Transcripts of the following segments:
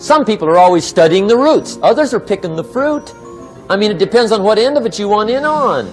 Some people are always studying the roots. Others are picking the fruit. I mean, it depends on what end of it you want in on.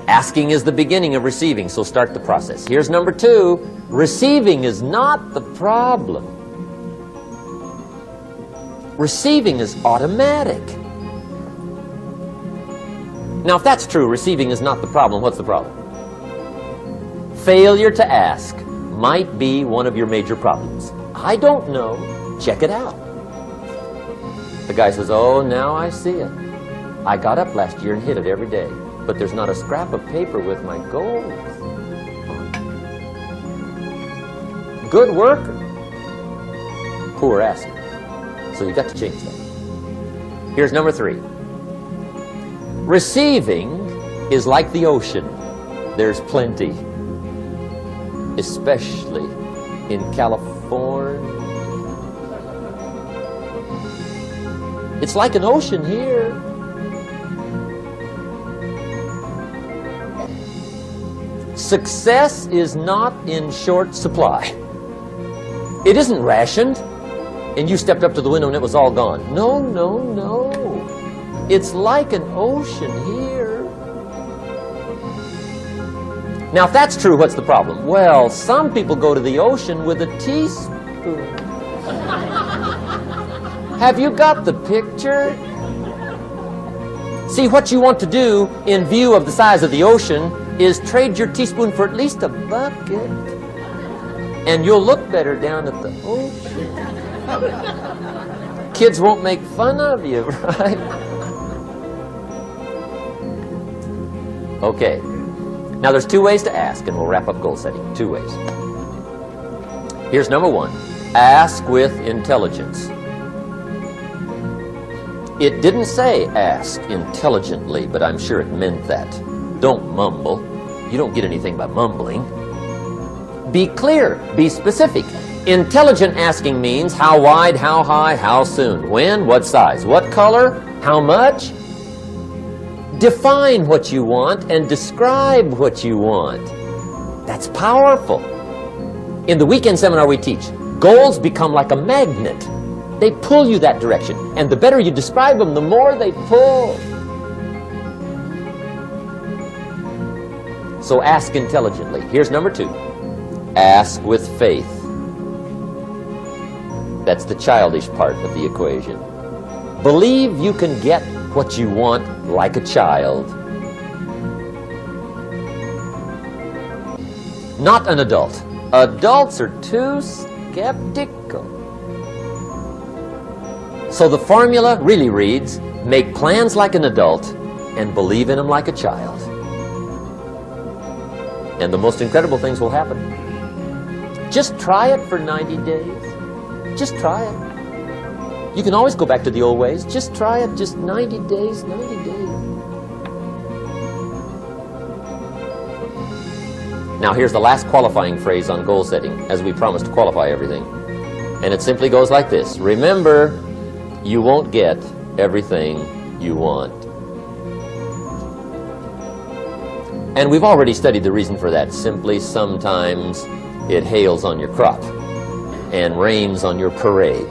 Asking is the beginning of receiving, so start the process. Here's number 2. Receiving is not the problem. Receiving is automatic. Now, if that's true, receiving is not the problem, what's the problem? Failure to ask might be one of your major problems. I don't know. Check it out. The guy says, oh, now I see it. I got up last year and hit it every day, but there's not a scrap of paper with my goals. Good worker. Poor asker. So you got to change that. Here's number 3. Receiving is like the ocean. There's plenty. Especially in California. It's like an ocean here. Success is not in short supply. It isn't rationed, and you stepped up to the window and it was all gone. No, no, no. It's like an ocean here. Now, if that's true, what's the problem? Well, some people go to the ocean with a teaspoon. Have you got the picture? See, what you want to do in view of the size of the ocean is trade your teaspoon for at least a bucket. And you'll look better down at the ocean. Kids won't make fun of you, right? Okay. Now, there's 2 ways to ask, and we'll wrap up goal setting. 2 ways. Here's number 1. Ask with intelligence. It didn't say ask intelligently, but I'm sure it meant that. Don't mumble. You don't get anything by mumbling. Be clear. Be specific. Intelligent asking means how wide, how high, how soon, when, what size, what color, how much. Define what you want and describe what you want. That's powerful. In the weekend seminar we teach, goals become like a magnet. They pull you that direction. And the better you describe them, the more they pull. So ask intelligently. Here's number 2. Ask with faith. That's the childish part of the equation. Believe you can get what you want like a child. Not an adult. Adults are too skeptical. So the formula really reads, make plans like an adult and believe in them like a child. And the most incredible things will happen. Just try it for 90 days. Just try it. You can always go back to the old ways. Just try it, just 90 days, 90 days. Now here's the last qualifying phrase on goal setting, as we promised to qualify everything. And it simply goes like this. Remember, you won't get everything you want. And we've already studied the reason for that. Simply, sometimes it hails on your crop and rains on your parade.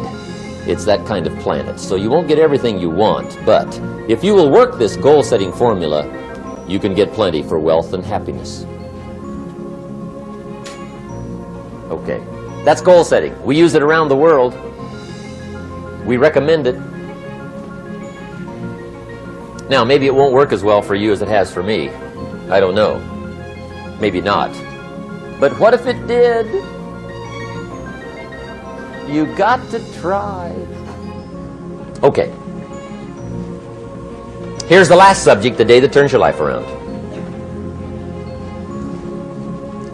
It's that kind of planet. So you won't get everything you want, but if you will work this goal-setting formula, you can get plenty for wealth and happiness. Okay, that's goal setting. We use it around the world. We recommend it. Now, maybe it won't work as well for you as it has for me. I don't know. Maybe not. But what if it did? You got to try. Okay. Here's the last subject, the day that turns your life around.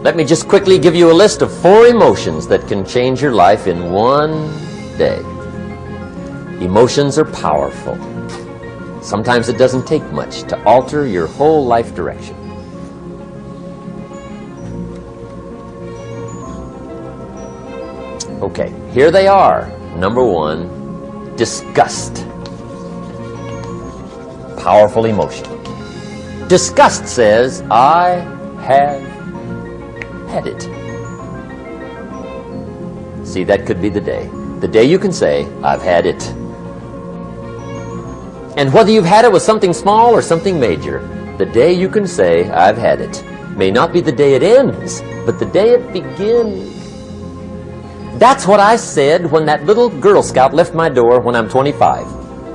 Let me just quickly give you a list of 4 emotions that can change your life in one day. Emotions are powerful. Sometimes it doesn't take much to alter your whole life direction. Okay, here they are. Number 1, disgust. Powerful emotion. Disgust says, I have had it. See, that could be the day. The day you can say, I've had it. And whether you've had it with something small or something major, the day you can say, I've had it, may not be the day it ends, but the day it begins. That's what I said when that little Girl Scout left my door when I'm 25.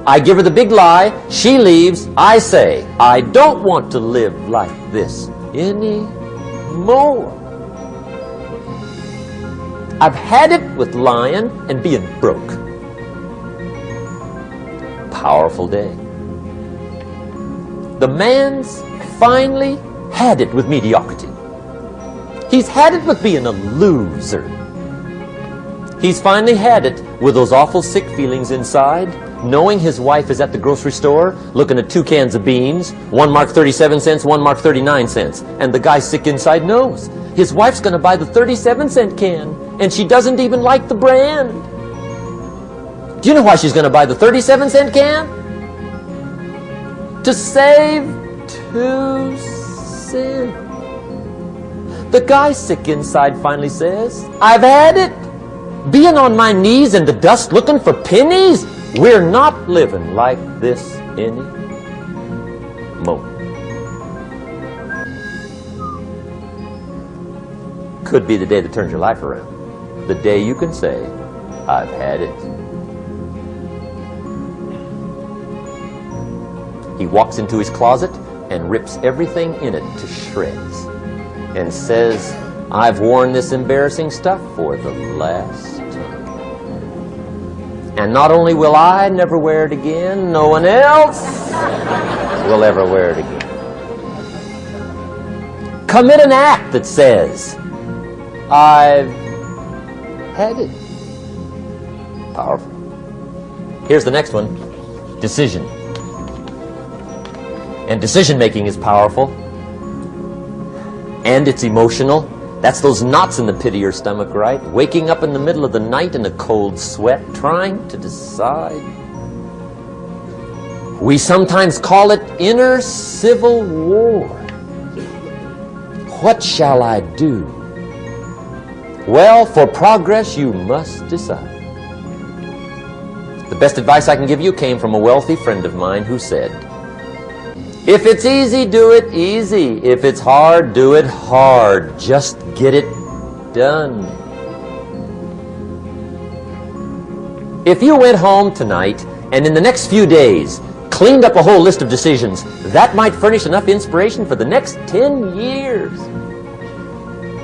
I give her the big lie, she leaves, I say, I don't want to live like this anymore. I've had it with lying and being broke. Powerful day. The man's finally had it with mediocrity. He's had it with being a loser. He's finally had it with those awful sick feelings inside, knowing his wife is at the grocery store looking at 2 cans of beans, one marked 37 cents, one marked 39 cents. And the guy sick inside knows his wife's going to buy the 37-cent can, and she doesn't even like the brand. Do you know why she's going to buy the 37-cent can? To save 2 cents. The guy sick inside finally says, I've had it. Being on my knees in the dust looking for pennies? We're not living like this anymore. Could be the day that turns your life around. The day you can say, I've had it. He walks into his closet and rips everything in it to shreds and says, I've worn this embarrassing stuff for the last time. And not only will I never wear it again, no one else will ever wear it again. Commit an act that says, I've had it. Powerful. Here's the next one. Decision. And decision making is powerful. And it's emotional. That's those knots in the pit of your stomach, right? Waking up in the middle of the night in a cold sweat, trying to decide. We sometimes call it inner civil war. What shall I do? Well, for progress, you must decide. The best advice I can give you came from a wealthy friend of mine who said, if it's easy, do it easy. If it's hard, do it hard. Just get it done. If you went home tonight and in the next few days cleaned up a whole list of decisions, that might furnish enough inspiration for the next 10 years.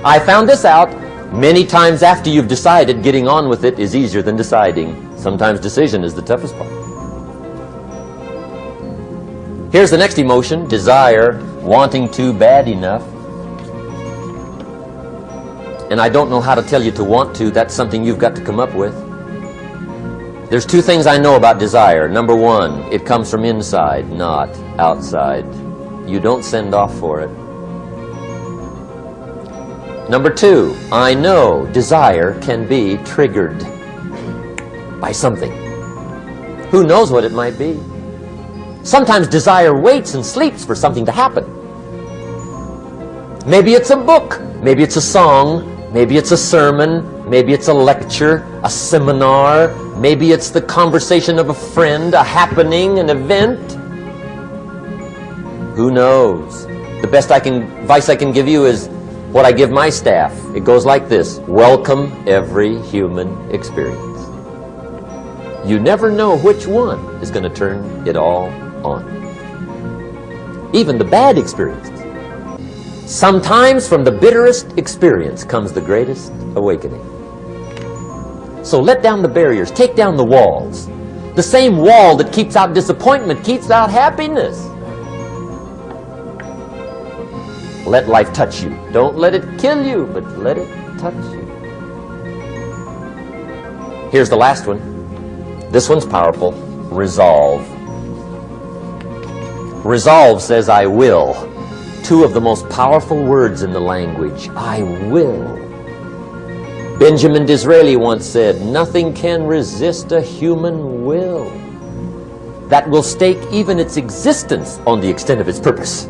I found this out many times after you've decided. Getting on with it is easier than deciding. Sometimes decision is the toughest part. Here's the next emotion, desire, wanting to bad enough. And I don't know how to tell you to want to. That's something you've got to come up with. There's 2 things I know about desire. Number 1, it comes from inside, not outside. You don't send off for it. Number 2, I know desire can be triggered by something. Who knows what it might be? Sometimes desire waits and sleeps for something to happen. Maybe it's a book, maybe it's a song, maybe it's a sermon, maybe it's a lecture, a seminar, maybe it's the conversation of a friend, a happening, an event. Who knows? The best advice I can give you is what I give my staff. It goes like this: welcome every human experience. You never know which one is going to turn it all on. Even the bad experiences. Sometimes from the bitterest experience comes the greatest awakening. So let down the barriers, take down the walls. The same wall that keeps out disappointment keeps out happiness. Let life touch you. Don't let it kill you, but let it touch you. Here's the last one. This one's powerful. Resolve. Resolve says, I will. 2 of the most powerful words in the language. I will. Benjamin Disraeli once said, nothing can resist a human will that will stake even its existence on the extent of its purpose.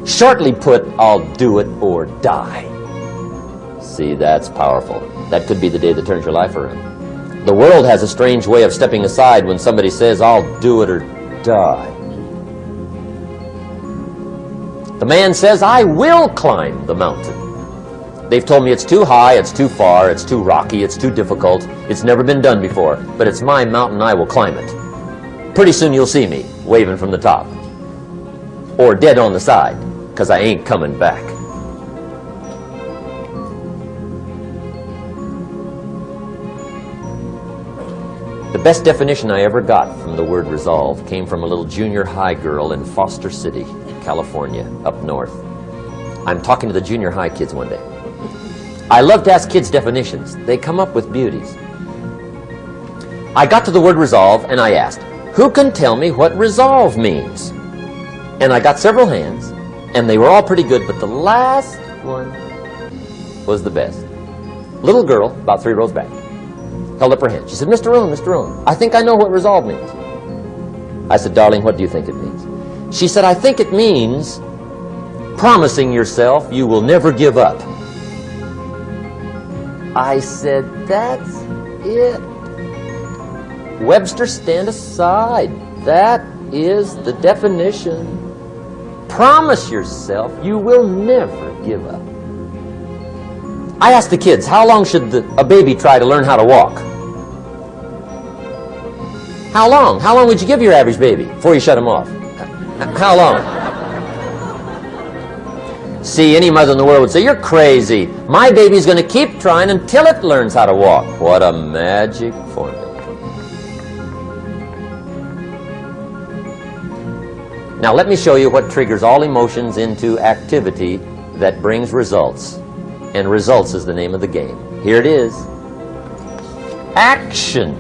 Shortly put, I'll do it or die. See, that's powerful. That could be the day that turns your life around. The world has a strange way of stepping aside when somebody says, I'll do it or die. The man says, I will climb the mountain. They've told me it's too high, it's too far, it's too rocky, it's too difficult, it's never been done before, but it's my mountain, I will climb it. Pretty soon you'll see me waving from the top. Or dead on the side, because I ain't coming back. The best definition I ever got from the word resolve came from a little junior high girl in Foster City, California, up north. I'm talking to the junior high kids one day. I love to ask kids definitions. They come up with beauties. I got to the word resolve and I asked, who can tell me what resolve means? And I got several hands, and they were all pretty good, but the last one was the best. Little girl, about 3 rows back, held up her hand. She said, Mr. Rohn, I think I know what resolve means. I said, darling, what do you think it means? She said, I think it means promising yourself you will never give up. I said, that's it. Webster, stand aside. That is the definition. Promise yourself you will never give up. I asked the kids, how long should a baby try to learn how to walk? How long? How long would you give your average baby before you shut him off? How long? See, any mother in the world would say, you're crazy. My baby's going to keep trying until it learns how to walk. What a magic formula. Now let me show you what triggers all emotions into activity that brings results. And results is the name of the game. Here it is. Action.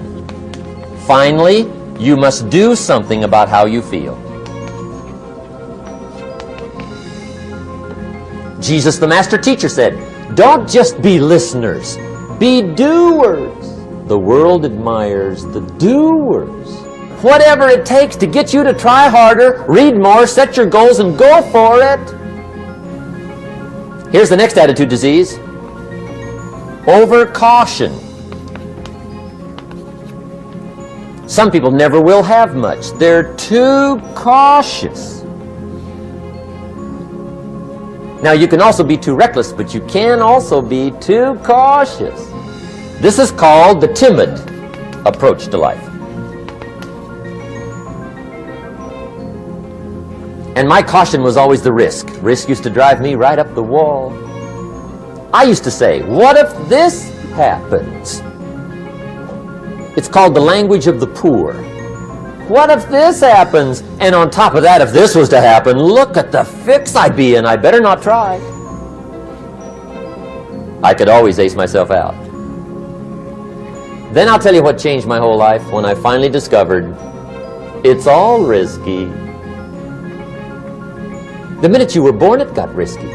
Finally, you must do something about how you feel. Jesus, the master teacher, said, don't just be listeners, be doers. The world admires the doers. Whatever it takes to get you to try harder, read more, set your goals, and go for it. Here's the next attitude disease. Overcaution. Some people never will have much. They're too cautious. Now, you can also be too reckless, but you can also be too cautious. This is called the timid approach to life. And my caution was always the risk. Risk used to drive me right up the wall. I used to say, what if this happens? It's called the language of the poor. What if this happens? And on top of that, if this was to happen, look at the fix I'd be in. I better not try. I could always ace myself out. Then I'll tell you what changed my whole life when I finally discovered it's all risky. The minute you were born, it got risky.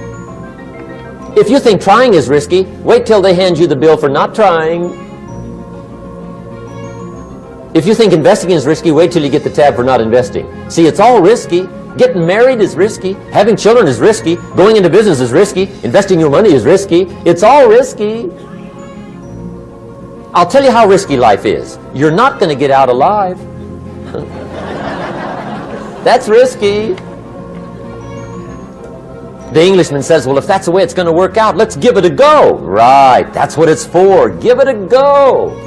If you think trying is risky, wait till they hand you the bill for not trying. If you think investing is risky, wait till you get the tab for not investing. See, it's all risky. Getting married is risky. Having children is risky. Going into business is risky. Investing your money is risky. It's all risky. I'll tell you how risky life is. You're not going to get out alive. That's risky. The Englishman says, well, if that's the way it's going to work out, let's give it a go. Right, that's what it's for. Give it a go.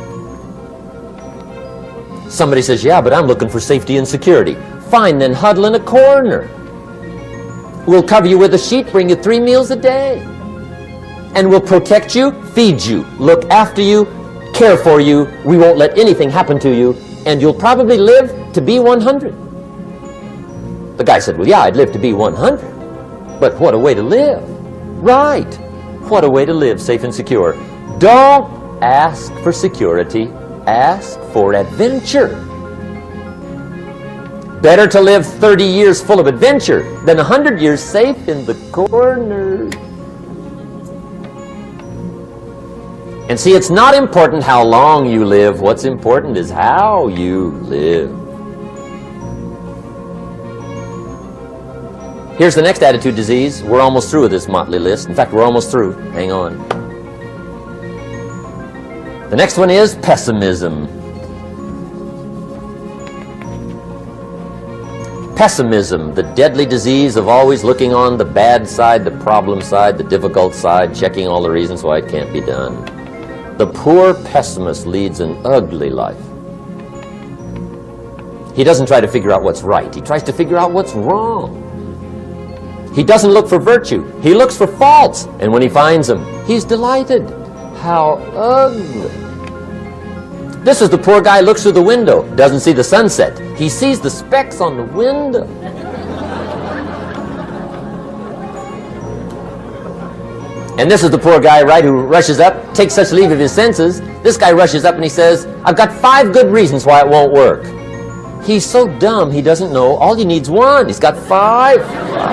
Somebody says, yeah, but I'm looking for safety and security. Fine, then huddle in a corner. We'll cover you with a sheet, bring you 3 meals a day. And we'll protect you, feed you, look after you, care for you. We won't let anything happen to you. And you'll probably live to be 100. The guy said, well, yeah, I'd live to be 100. But what a way to live. Right. What a way to live, safe and secure. Don't ask for security. Ask for adventure. Better to live 30 years full of adventure than 100 years safe in the corner. And see, it's not important how long you live. What's important is how you live. Here's the next attitude disease. We're almost through with this motley list. In fact, we're almost through. Hang on. The next one is pessimism. Pessimism, the deadly disease of always looking on the bad side, the problem side, the difficult side, checking all the reasons why it can't be done. The poor pessimist leads an ugly life. He doesn't try to figure out what's right. He tries to figure out what's wrong. He doesn't look for virtue. He looks for faults. And when he finds them, he's delighted. How ugly. This is the poor guy who looks through the window, doesn't see the sunset. He sees the specks on the window. And this is the poor guy, right, who rushes up, takes such leave of his senses. This guy rushes up and he says, I've got 5 good reasons why it won't work. He's so dumb he doesn't know all he needs 1. He's got 5.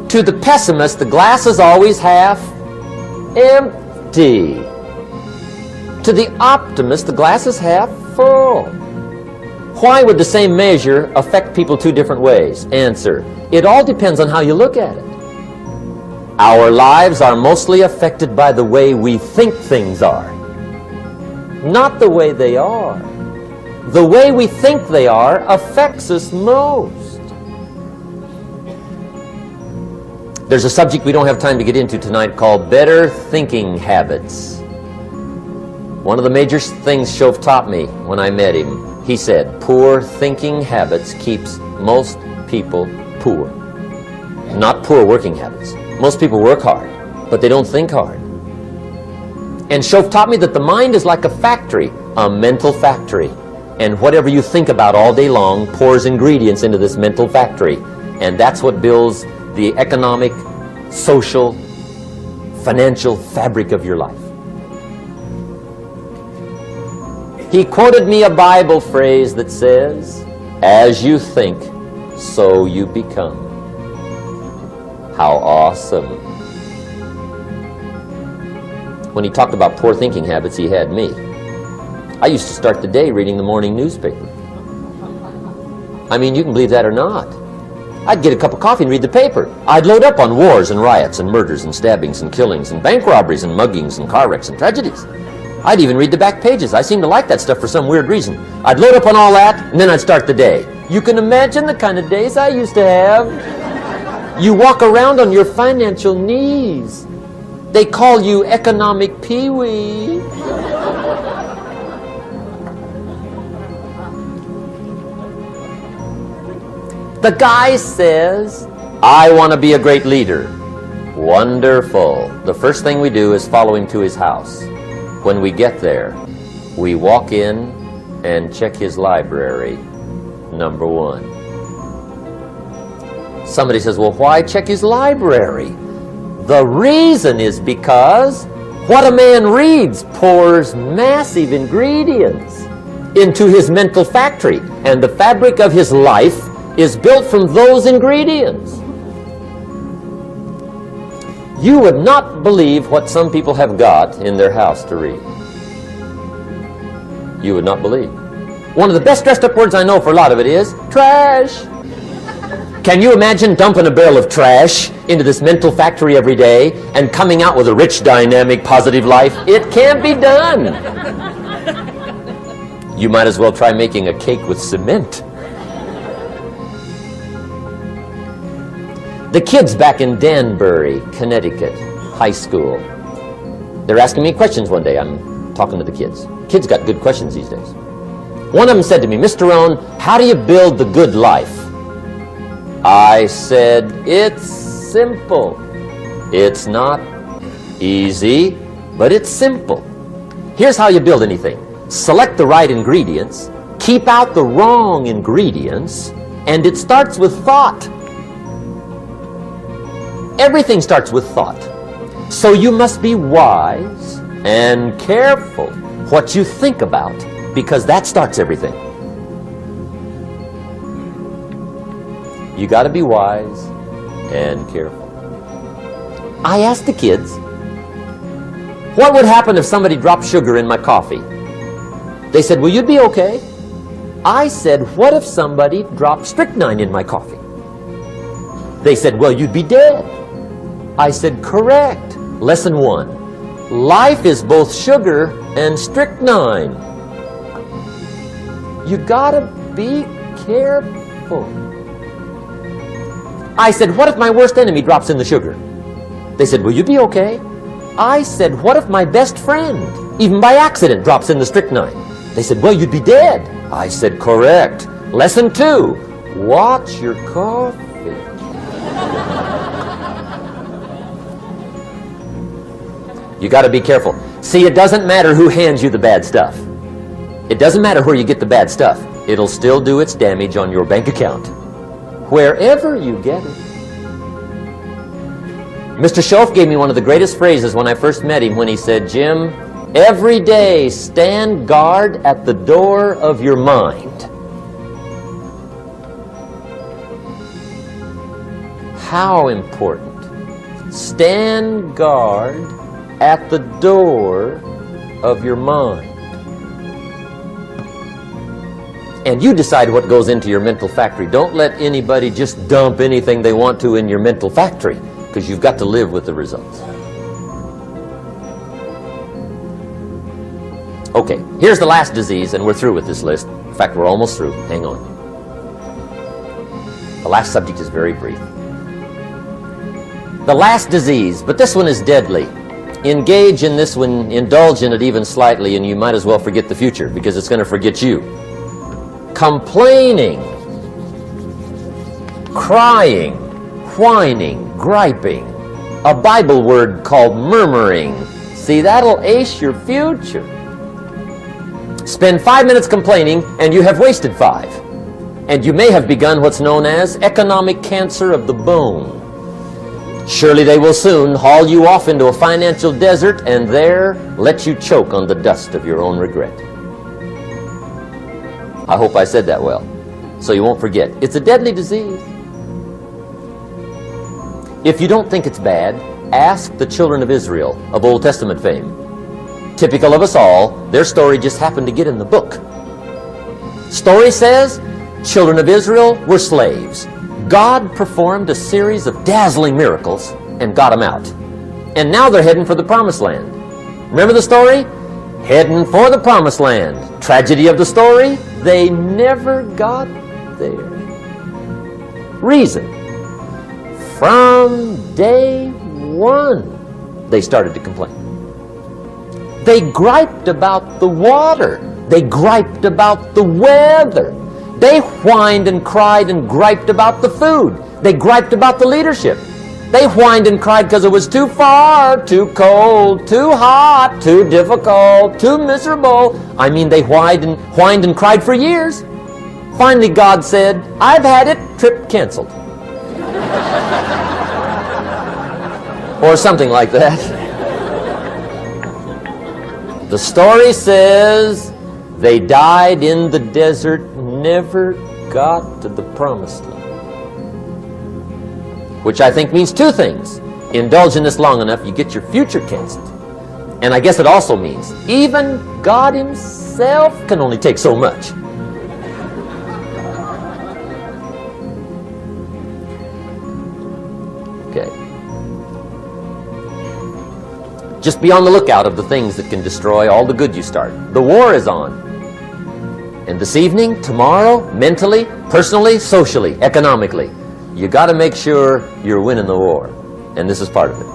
To the pessimist, the glass is always half empty. To the optimist, the glass is half full. Why would the same measure affect people 2 different ways? Answer, it all depends on how you look at it. Our lives are mostly affected by the way we think things are, not the way they are. The way we think they are affects us most. There's a subject we don't have time to get into tonight called better thinking habits. One of the major things Shove taught me when I met him, he said, poor thinking habits keeps most people poor. Not poor working habits. Most people work hard, but they don't think hard. And Shove taught me that the mind is like a factory, a mental factory. And whatever you think about all day long pours ingredients into this mental factory. And that's what builds the economic, social, financial fabric of your life. He quoted me a Bible phrase that says, as you think, so you become. How awesome. When he talked about poor thinking habits, he had me. I used to start the day reading the morning newspaper. I mean, you can believe that or not. I'd get a cup of coffee and read the paper. I'd load up on wars and riots and murders and stabbings and killings and bank robberies and muggings and car wrecks and tragedies. I'd even read the back pages. I seem to like that stuff for some weird reason. I'd load up on all that, and then I'd start the day. You can imagine the kind of days I used to have. You walk around on your financial knees. They call you economic peewee. The guy says, I want to be a great leader. Wonderful. The first thing we do is follow him to his house. When we get there, we walk in and check his library, number 1. Somebody says, well, why check his library? The reason is because what a man reads pours massive ingredients into his mental factory, and the fabric of his life is built from those ingredients. You would not believe what some people have got in their house to read. You would not believe. One of the best dressed up words I know for a lot of it is trash. Can you imagine dumping a barrel of trash into this mental factory every day and coming out with a rich, dynamic, positive life? It can't be done. You might as well try making a cake with cement. The kids back in Danbury, Connecticut, high school, they're asking me questions one day. I'm talking to the kids. Kids got good questions these days. One of them said to me, Mr. Rohn, how do you build the good life? I said, it's simple. It's not easy, but it's simple. Here's how you build anything. Select the right ingredients, keep out the wrong ingredients, and it starts with thought. Everything starts with thought. So you must be wise and careful what you think about, because that starts everything. You got to be wise and careful. I asked the kids, what would happen if somebody dropped sugar in my coffee? They said, well, you'd be okay. I said, what if somebody dropped strychnine in my coffee? They said, well, you'd be dead. I said, correct. Lesson 1. Life is both sugar and strychnine. You gotta be careful. I said, what if my worst enemy drops in the sugar? They said, will you be okay? I said, what if my best friend, even by accident, drops in the strychnine? They said, well, you'd be dead. I said, correct. Lesson 2, watch your coffee. You got to be careful. See, it doesn't matter who hands you the bad stuff. It doesn't matter where you get the bad stuff. It'll still do its damage on your bank account, wherever you get it. Mr. Schoaf gave me one of the greatest phrases when I first met him when he said, Jim, every day stand guard at the door of your mind. How important. Stand guard at the door of your mind. And you decide what goes into your mental factory. Don't let anybody just dump anything they want to in your mental factory, because you've got to live with the results. Okay, here's the last disease, and we're through with this list. In fact, we're almost through. Hang on. The last subject is very brief. The last disease, but this one is deadly. Engage in this one, indulge in it even slightly, and you might as well forget the future, because it's going to forget you. Complaining, crying, whining, griping, a Bible word called murmuring. See, that'll ace your future. Spend 5 minutes complaining and you have wasted 5. And you may have begun what's known as economic cancer of the bone. Surely they will soon haul you off into a financial desert and there let you choke on the dust of your own regret. I hope I said that well, so you won't forget. It's a deadly disease. If you don't think it's bad, ask the children of Israel of Old Testament fame. Typical of us all, their story just happened to get in the book. Story says, children of Israel were slaves. God performed a series of dazzling miracles and got them out. And now they're heading for the Promised Land. Remember the story? Heading for the Promised Land. Tragedy of the story, they never got there. Reason. From day one, they started to complain. They griped about the water. They griped about the weather. They whined and cried and griped about the food. They griped about the leadership. They whined and cried because it was too far, too cold, too hot, too difficult, too miserable. I mean, they whined and cried for years. Finally, God said, I've had it, trip canceled. Or something like that. The story says they died in the desert, never got to the Promised Land. Which I think means 2 things. Indulge in this long enough, you get your future canceled. And I guess it also means even God Himself can only take so much. Okay. Just be on the lookout of the things that can destroy all the good you start. The war is on. And this evening, tomorrow, mentally, personally, socially, economically, you got to make sure you're winning the war. And this is part of it.